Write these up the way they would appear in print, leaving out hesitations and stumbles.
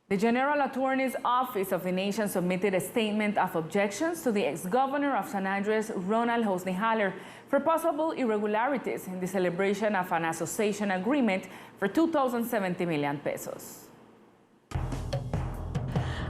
The General Attorney's Office of the nation submitted a statement of objections to the ex-governor of San Andres, Ronald Hosni Haller, for possible irregularities in the celebration of an association agreement for 2,070 million pesos.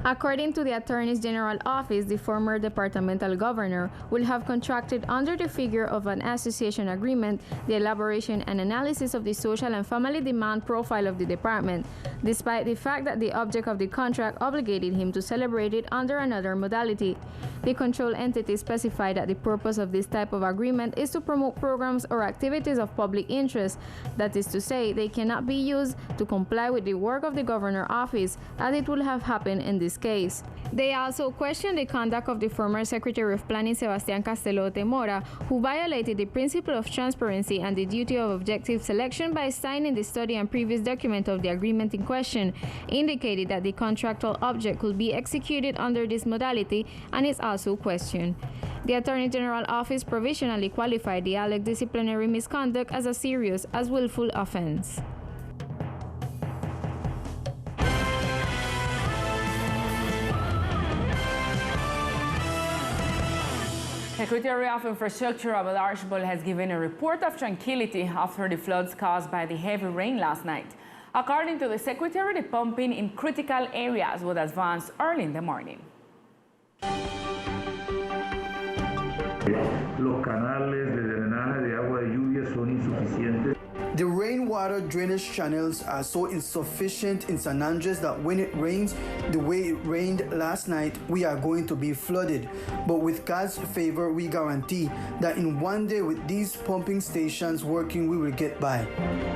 According to the Attorney General's Office, the former departmental governor will have contracted under the figure of an association agreement the elaboration and analysis of the social and family demand profile of the department, despite the fact that the object of the contract obligated him to celebrate it under another modality. The control entity specified that the purpose of this type of agreement is to promote programs or activities of public interest. That is to say, they cannot be used to comply with the work of the governor's office, as it would have happened in this case. They also questioned the conduct of the former Secretary of Planning, Sebastián Castelote Mora, who violated the principle of transparency and the duty of objective selection by signing the study and previous document of the agreement in question, indicated that the contractual object could be executed under this modality, and is also questioned. The Attorney General Office provisionally qualified the alleged disciplinary misconduct as a serious as willful offense. Secretary of Infrastructure Abel Archbold has given a report of tranquility after the floods caused by the heavy rain last night. According to the Secretary, the pumping in critical areas would advance early in the morning. Los canales de drenaje de agua de lluvia son insuficientes. The rainwater drainage channels are so insufficient in San Andres that when it rains the way it rained last night, we are going to be flooded. But with God's favor, we guarantee that in one day with these pumping stations working, we will get by.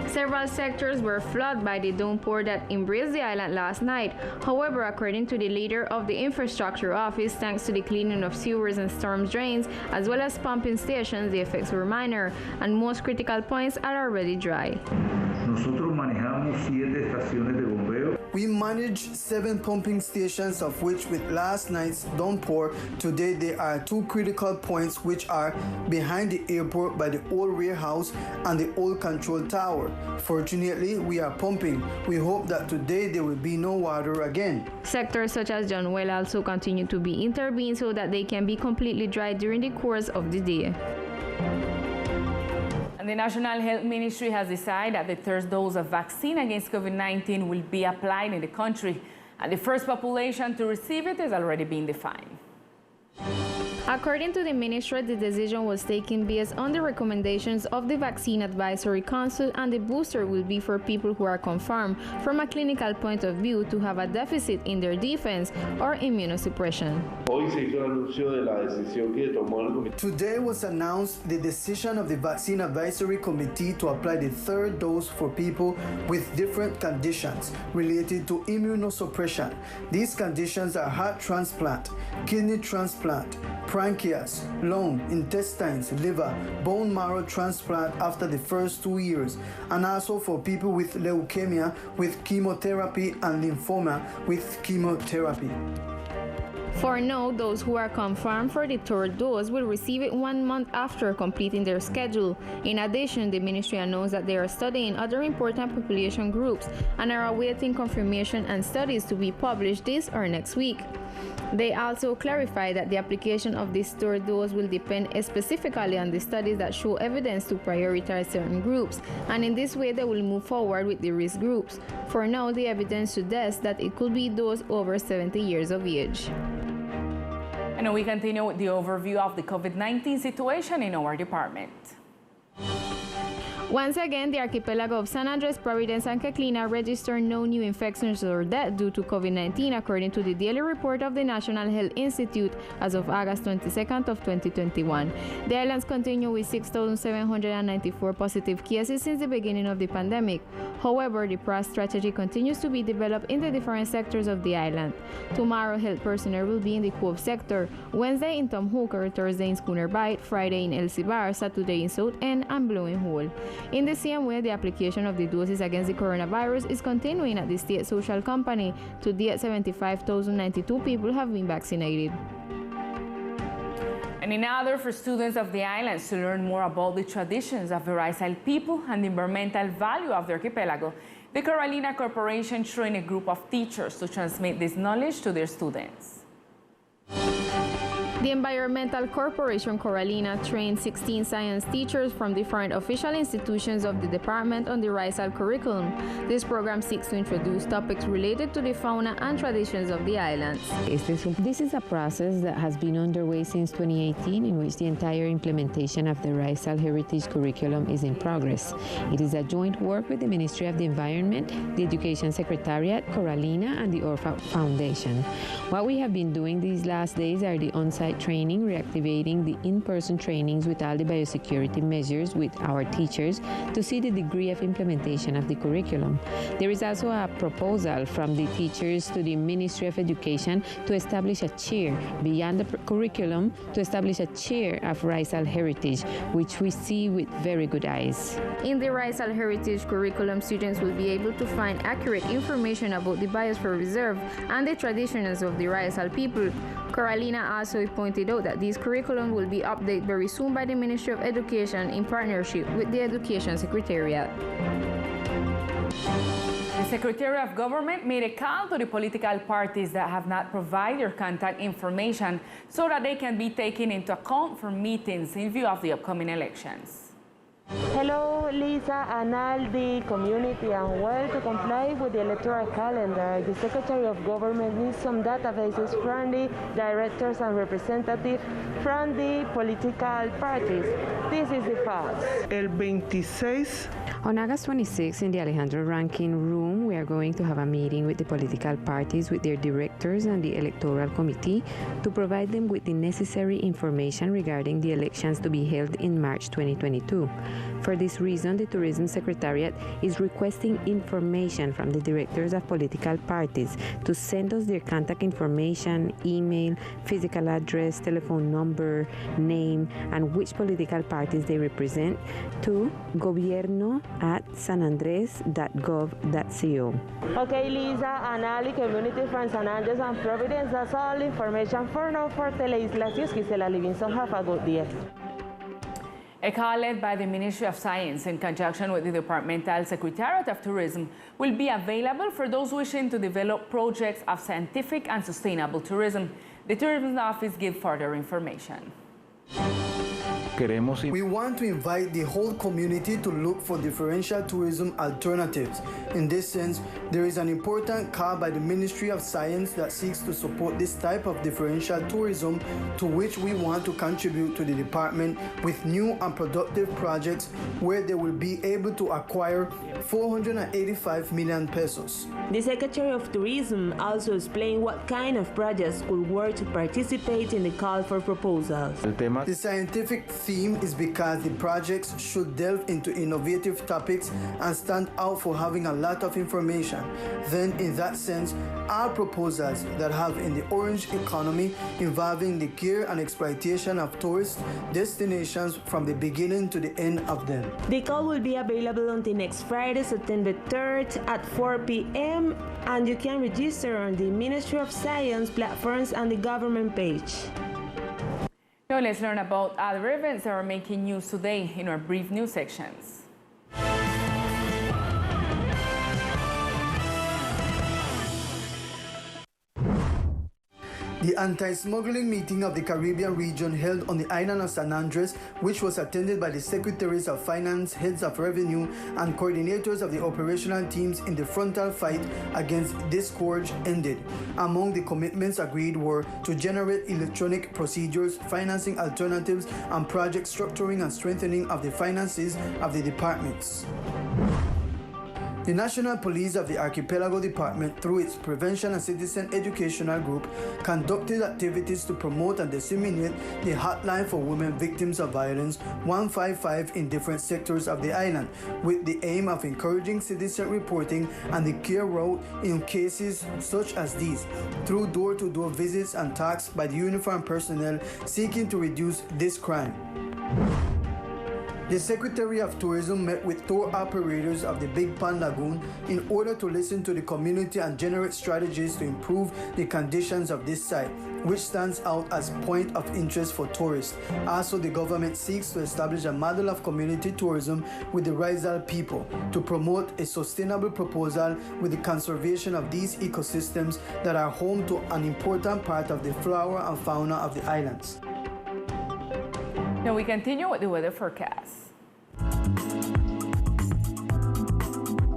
Several sectors were flooded by the downpour that embraced the island last night. However, according to the leader of the Infrastructure Office, thanks to the cleaning of sewers and storm drains, as well as pumping stations, the effects were minor, and most critical points are already dry. Nosotros manejamos 7 estaciones de bombeo. We manage 7 pumping stations, of which with last night's downpour, today there are 2 critical points which are behind the airport by the old warehouse and the old control tower. Fortunately, we are pumping. We hope that today there will be no water again. Sectors such as John Well also continue to be intervened so that they can be completely dry during the course of the day. And the National Health Ministry has decided that the third dose of vaccine against COVID-19 will be applied in the country, and the first population to receive it is already being defined. According to the ministry, the decision was taken based on the recommendations of the Vaccine Advisory Council, and the booster will be for people who are confirmed from a clinical point of view to have a deficit in their defense or immunosuppression. Today was announced the decision of the Vaccine Advisory Committee to apply the third dose for people with different conditions related to immunosuppression. These conditions are heart transplant, kidney transplant, pancreas, lung, intestines, liver, bone marrow transplant after the first 2 years, and also for people with leukemia with chemotherapy and lymphoma with chemotherapy. For now, those who are confirmed for the third dose will receive it 1 month after completing their schedule. In addition, the ministry announced that they are studying other important population groups and are awaiting confirmation and studies to be published this or next week. They also clarified that the application of this third dose will depend specifically on the studies that show evidence to prioritize certain groups, and in this way they will move forward with the risk groups. For now, the evidence suggests that it could be those over 70 years of age. And we continue with the overview of the COVID-19 situation in our department. Once again, the archipelago of San Andres, Providence, and Caclina registered no new infections or death due to COVID-19, according to the daily report of the National Health Institute as of August 22nd of 2021. The islands continue with 6,794 positive cases since the beginning of the pandemic. However, the PRAS strategy continues to be developed in the different sectors of the island. Tomorrow, health personnel will be in the Cove sector, Wednesday in Tom Hooker, Thursday in Schooner Bight, Friday in Elsie Bar, Saturday in South End, and Blowing Hole. In the same way, the application of the doses against the coronavirus is continuing at the State Social Company. To date, 75,092 people have been vaccinated. And in order for students of the islands to learn more about the traditions of the Raizal people and the environmental value of the archipelago, The Carolina Corporation trained a group of teachers to transmit this knowledge to their students. The Environmental Corporation Carolina trained 16 science teachers from different official institutions of the department on the RISAL curriculum. This program seeks to introduce topics related to the fauna and traditions of the islands. This is a process that has been underway since 2018, in which the entire implementation of the RISAL Heritage Curriculum is in progress. It is a joint work with the Ministry of the Environment, the Education Secretariat, Carolina, and the Orpha Foundation. What we have been doing these last days are the on-site training, reactivating the in-person trainings with all the biosecurity measures with our teachers to see the degree of implementation of the curriculum. There is also a proposal from the teachers to the Ministry of Education to establish a chair beyond the curriculum, to establish a chair of RISAL Heritage, which we see with very good eyes. In the RISAL Heritage curriculum, students will be able to find accurate information about the Biosphere Reserve and the traditions of the RISAL people. Carolina also pointed out that this curriculum will be updated very soon by the Ministry of Education in partnership with the Education Secretariat. The Secretary of Government made a call to the political parties that have not provided their contact information so that they can be taken into account for meetings in view of the upcoming elections. Hello, Lisa and all the community, and well, to comply with the electoral calendar, the Secretary of Government needs some databases from the directors and representatives from the political parties. This is the facts. El 26. On August 26, in the Alejandro Rankin Room, we are going to have a meeting with the political parties, with their directors and the Electoral Committee to provide them with the necessary information regarding the elections to be held in March 2022. For this reason, the Tourism Secretariat is requesting information from the directors of political parties to send us their contact information, email, physical address, telephone number, name, and which political parties they represent to gobierno@sanandres.gov.co. Okay, Lisa, and all the community from San Andres and Providence, that's all information for now for Teleislas. Gisela Livingston, have a good day. A call led by the Ministry of Science in conjunction with the Departmental Secretariat of Tourism will be available for those wishing to develop projects of scientific and sustainable tourism. The Tourism Office gives further information. We want to invite the whole community to look for differential tourism alternatives. In this sense, there is an important call by the Ministry of Science that seeks to support this type of differential tourism, to which we want to contribute to the department with new and productive projects where they will be able to acquire 485 million pesos. The Secretary of Tourism also explained what kind of projects could work to participate in the call for proposals. The scientific theme is because the projects should delve into innovative topics and stand out for having a lot of information. Then, in that sense, our proposals that have in the orange economy involving the care and exploitation of tourist destinations from the beginning to the end of them. The call will be available until next Friday, September 3rd at 4 p.m. and you can register on the Ministry of Science platforms and the government page. Now let's learn about other events that are making news today in our brief news sections. The anti-smuggling meeting of the Caribbean region held on the island of San Andres, which was attended by the Secretaries of Finance, Heads of Revenue, and coordinators of the operational teams in the frontal fight against this scourge, ended. Among the commitments agreed were to generate electronic procedures, financing alternatives, and project structuring and strengthening of the finances of the departments. The National Police of the Archipelago Department, through its Prevention and Citizen Educational Group, conducted activities to promote and disseminate the hotline for women victims of violence 155 in different sectors of the island, with the aim of encouraging citizen reporting and the care route in cases such as these, through door-to-door visits and talks by the uniformed personnel seeking to reduce this crime. The Secretary of Tourism met with tour operators of the Big Pond Lagoon in order to listen to the community and generate strategies to improve the conditions of this site, which stands out as a point of interest for tourists. Also, the government seeks to establish a model of community tourism with the Raizal people to promote a sustainable proposal with the conservation of these ecosystems that are home to an important part of the flora and fauna of the islands. Now we continue with the weather forecast.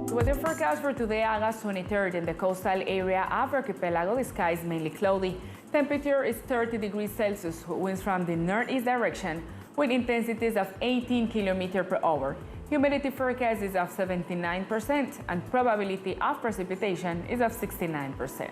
The weather forecast for today, August 23rd, in the coastal area of Archipelago, the sky is mainly cloudy. Temperature is 30 degrees Celsius, winds from the northeast direction with intensities of 18 km per hour. Humidity forecast is of 79% and probability of precipitation is of 69%.